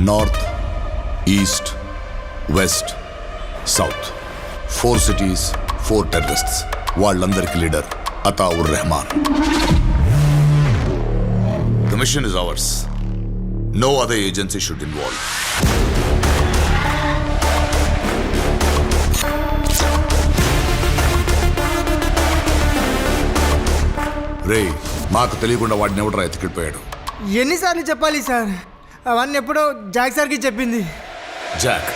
North, east, west, south 4 cities, 4 terrorists. వాళ్ళందరికి leader Ataur Rehman. The mission is ours. No other agency should involve. రే, మాకు తెలియకుండా వాడిని ఎవడరా ఎత్తుకెళ్ళిపోయాడు? ఎన్నిసార్లు చెప్పాలి సార్? అవన్నీ ఎప్పుడో జాక్ సార్కి చెప్పింది. జాక్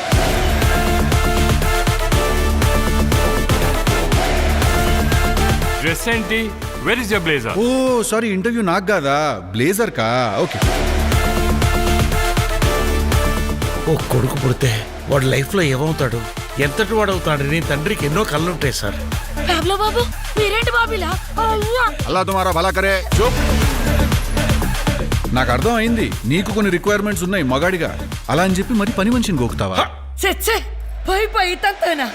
డ్రెస్ ఏంటి? Where is your blazer? Oh sorry, interview నాకు కాదా, బ్లేజర్ కా? ఓకే. ఓ కొడుకు పుడితే వాడు లైఫ్లో ఏమవుతాడు, ఎంతటి వాడు అవుతాడు నీ తండ్రికి ఎన్నో కళ్ళుంటాయి సార్. రాబ్లో బాబు, మీరేంటి బాబిలా? అల్లా తుమారా భలా కరే. చూప్. నాకు అర్థం అయింది, నీకు కొన్ని రిక్వైర్మెంట్స్ ఉన్నాయి మగాడిగా, అలా అని చెప్పి మరి పని మనిషిని గోకుతావా? చచ్చే పోయి పోయి తంతేనా?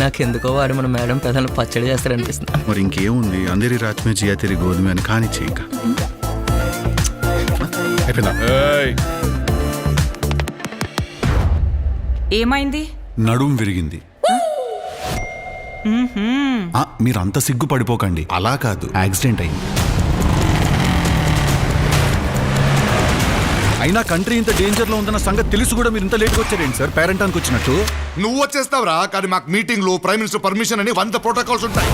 నాకెందుకో వాడు మన మేడం పెదలు పచ్చడి చేస్తారనిపిస్తుంది. మరి ఇంకేముంది, అందరి రాత్మే జియా తెరి గోధుమ అని కానిచ్చే ఇంకా. అయిపోయిందా? ఏమైంది? నడుం విరిగింది. మీరు అంత సిగ్గు పడిపోకండి, అలా కాదు, యాక్సిడెంట్ అయింది. అయినా కంట్రీ ఇంత డేంజర్ లో ఉందన్న సంగతి తెలుసు కూడా మీరు ఇంత లేట్గా వచ్చారేంటి సార్? పేరెంటానికి వచ్చినట్టు. నువ్వు వచ్చేస్తావురా, కానీ మాకు మీటింగ్ లో ప్రైమ్ మినిస్టర్ పర్మిషన్ అని 100 ప్రోటోకాల్స్ ఉంటాయి.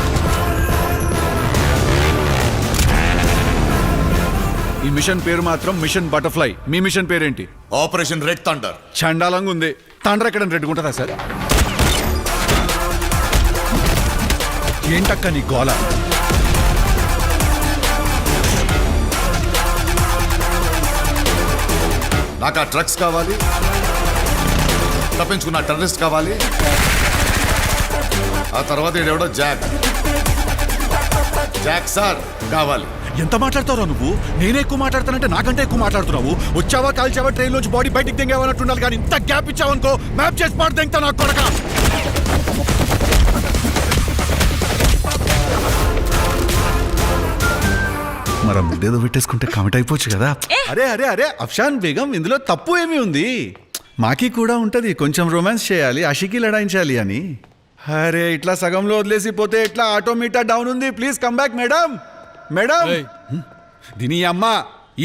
ఈ మిషన్ పేరు మాత్రం మిషన్ బటర్ఫ్లై. మీ మిషన్ పేరేంటి? Operation red thunder. చండాలంగా ఉంది. తండ్రి ఎక్కడ రెడ్డుకుంటుందా సార్? ఏంటక్క నీ గోల? నాకు ఆ డ్రగ్స్ కావాలి, తప్పించుకున్న టెర్రరిస్ట్ కావాలి, ఆ తర్వాత ఈడెవడో జాక్ సార్ కావాలి. ఎంత మాట్లాడతావు నువ్వు? నేనే ఎక్కువ మాట్లాడతానంటే నాకంటే ఎక్కువ మాట్లాడుతున్నావు. వచ్చావా కాల్చావా, ట్రైన్ లోంచి బాడీ బయటికి దింగేవన్నట్టు ఉండాలి, కానీ ఇంత గ్యాప్ ఇచ్చావనుకో మ్యాప్ చేసి పాటు దింగుతా నాకు కొడక. మరి ముద్దేదో పెట్టేసుకుంటే కమిట్ అయిపోవచ్చు కదా. అరే అరే అరే అఫ్షాన్ బేగం, ఇందులో తప్పు ఏమీ ఉంది? మాకి కూడా ఉంటది, కొంచెం రొమాన్స్ చేయాలి, అషికి లడాయించాలి అని. అరే ఇట్లా సగంలో వదిలేసి పోతే ఎట్లా? ఆటోమీటర్ డౌన్ ఉంది, please come back madam. Madam దీని అమ్మ,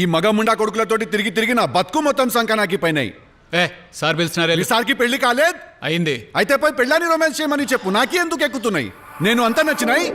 ఈ మగ ముండా కొడుకులతోటి తిరిగి తిరిగి నా బతుకు మొత్తం సంకనాకి పోయినాయి. సార్ పిలుస్తున్నారు. సార్కి పెళ్లి కాలేదు అయింది. అయితే పోయి పెళ్ళాని రొమాన్స్ చేయమని చెప్పు, నాకే ఎందుకు ఎక్కుతున్నాయి? నేను అంతా నచ్చినాయి.